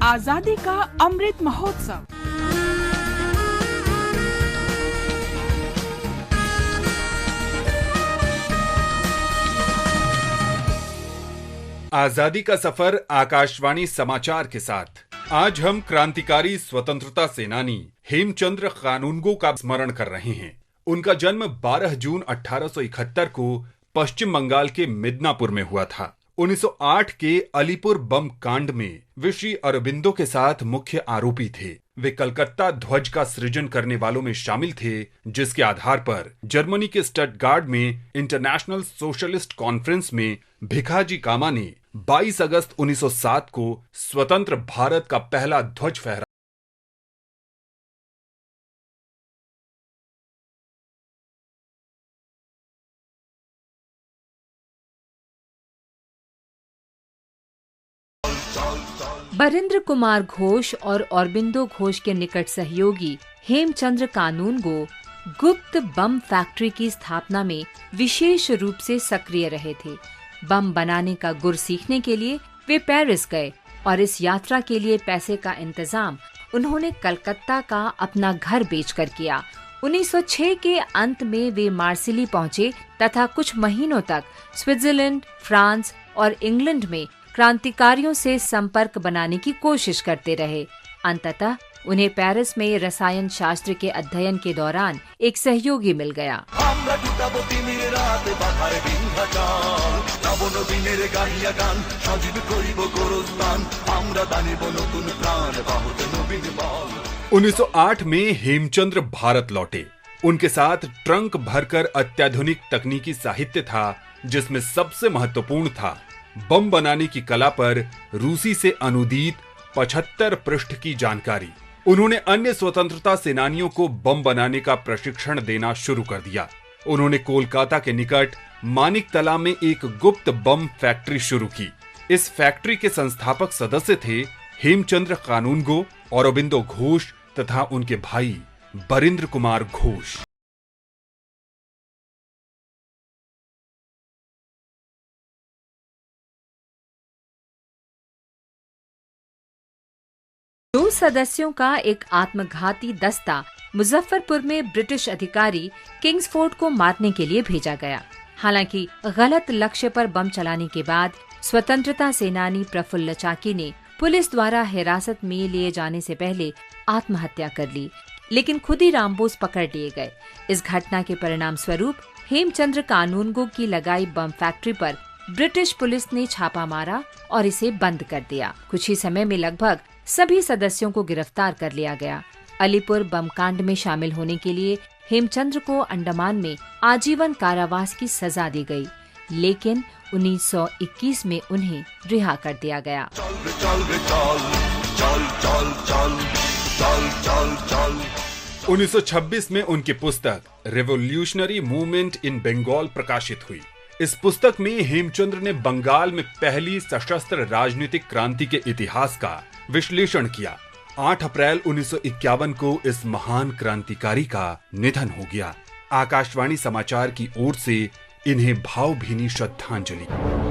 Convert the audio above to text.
आजादी का अमृत महोत्सव। आजादी का सफर आकाशवाणी समाचार के साथ आज हम क्रांतिकारी स्वतंत्रता सेनानी हेमचंद्र कानूनगो का स्मरण कर रहे हैं। उनका जन्म 12 जून 1871 को पश्चिम बंगाल के मिदनापुर में हुआ था। 1908 के अलीपुर बम कांड में वे श्री अरबिंदो के साथ मुख्य आरोपी थे। वे कलकत्ता ध्वज का सृजन करने वालों में शामिल थे, जिसके आधार पर जर्मनी के स्टटगार्ड में इंटरनेशनल सोशलिस्ट कॉन्फ्रेंस में भिखाजी कामा ने 22 अगस्त 1907 को स्वतंत्र भारत का पहला ध्वज फहराया। बरिंद्र कुमार घोष और अरबिंदो घोष के निकट सहयोगी हेमचंद्र कानूनगो गुप्त बम फैक्ट्री की स्थापना में विशेष रूप से सक्रिय रहे थे। बम बनाने का गुर सीखने के लिए वे पेरिस गए और इस यात्रा के लिए पैसे का इंतजाम उन्होंने कलकत्ता का अपना घर बेचकर किया। 1906 के अंत में वे मार्सिली पहुंचे तथा कुछ महीनों तक स्विट्जरलैंड, फ्रांस और इंग्लैंड में क्रांतिकारियों से संपर्क बनाने की कोशिश करते रहे। अंततः उन्हें पेरिस में रसायन शास्त्र के अध्ययन के दौरान एक सहयोगी मिल गया। उन्नीस 1908 में हेमचंद्र भारत लौटे। उनके साथ ट्रंक भरकर अत्याधुनिक तकनीकी साहित्य था, जिसमें सबसे महत्वपूर्ण था बम बनाने की कला पर रूसी से अनुदित 75 पृष्ठ की जानकारी। उन्होंने अन्य स्वतंत्रता सेनानियों को बम बनाने का प्रशिक्षण देना शुरू कर दिया। उन्होंने कोलकाता के निकट मानिकतला में एक गुप्त बम फैक्ट्री शुरू की। इस फैक्ट्री के संस्थापक सदस्य थे हेमचंद्र कानूनगो, अरबिंदो घोष तथा उनके भाई बरिंद्र कुमार घोष। दो सदस्यों का एक आत्मघाती दस्ता मुजफ्फरपुर में ब्रिटिश अधिकारी किंग्सफोर्ड को मारने के लिए भेजा गया। हालांकि गलत लक्ष्य पर बम चलाने के बाद स्वतंत्रता सेनानी प्रफुल्ल चाकी ने पुलिस द्वारा हिरासत में लिए जाने से पहले आत्महत्या कर ली, लेकिन खुद ही रामबोस पकड़ लिए गए। इस घटना के परिणाम स्वरूप हेमचंद्र कानूनगो की लगाई बम फैक्ट्री पर ब्रिटिश पुलिस ने छापा मारा और इसे बंद कर दिया। कुछ ही समय में लगभग सभी सदस्यों को गिरफ्तार कर लिया गया। अलीपुर बम कांड में शामिल होने के लिए हेमचंद्र को अंडमान में आजीवन कारावास की सजा दी गई, लेकिन 1921 में उन्हें रिहा कर दिया गया। 1926 में उनकी पुस्तक रेवोल्यूशनरी मूवमेंट इन बंगाल प्रकाशित हुई। इस पुस्तक में हेमचंद्र ने बंगाल में पहली सशस्त्र राजनीतिक क्रांति के इतिहास का विश्लेषण किया। 8 अप्रैल 1951 को इस महान क्रांतिकारी का निधन हो गया। आकाशवाणी समाचार की ओर से इन्हें भावभीनी श्रद्धांजलि।